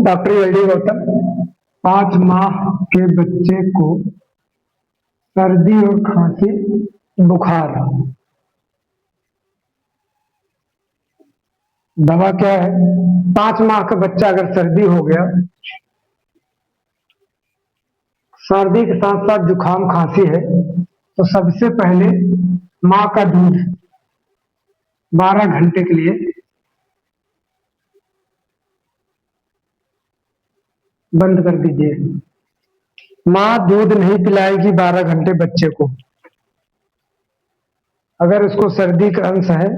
Doctor LD Gautam. 5 माह के बच्चे को सर्दी और खांसी बुखार, दवा क्या है? 5 माह का बच्चा अगर सर्दी हो गया, सर्दी के साथ साथ जुकाम खांसी है, तो सबसे पहले माँ का दूध 12 घंटे के लिए बंद कर दीजिए। माँ दूध नहीं पिलाएगी 12 घंटे बच्चे को। अगर उसको सर्दी का अंश है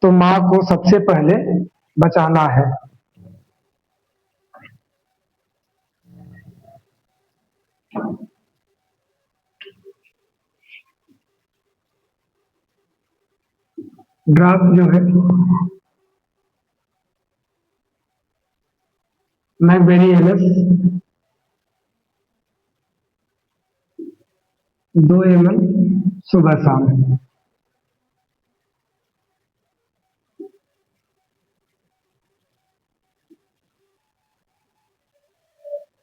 तो माँ को सबसे पहले बचाना है। ड्रॉप जो है मैकबेरी एलएस 2 ml सुबह शाम।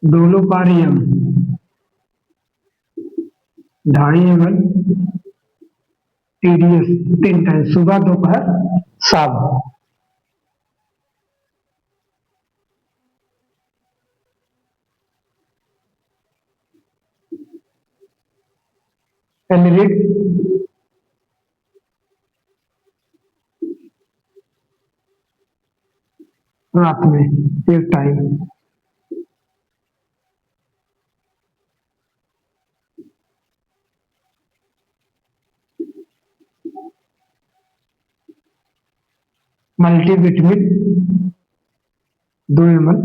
डोलोपारियम 2.5 ml TDS 3 टाइम सुबह दोपहर शाम। एलरिड रात में 1 टाइम। मल्टीविटामिन 2 ml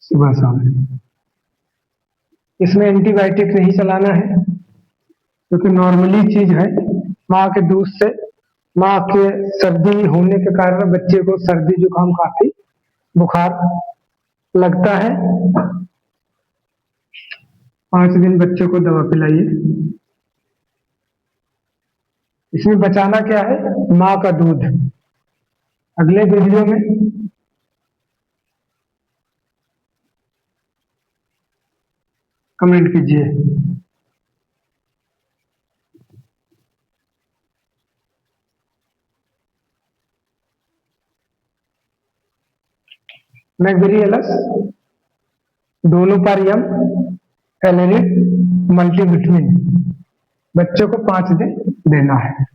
सुबह शाम। इसमें एंटीबायोटिक नहीं चलाना है क्योंकि नॉर्मली चीज है। माँ के दूध से माँ के सर्दी होने के कारण बच्चे को सर्दी जुकाम खांसी बुखार लगता है। 5 दिन बच्चे को दवा पिलाइए। इसमें बचाना क्या है? माँ का दूध। अगले वीडियो में कमेंट कीजिए। मैकबेरी एलएस, डोलोपारियम, एलरिड, मल्टीविटामिन बच्चों को 5 दिन देना है।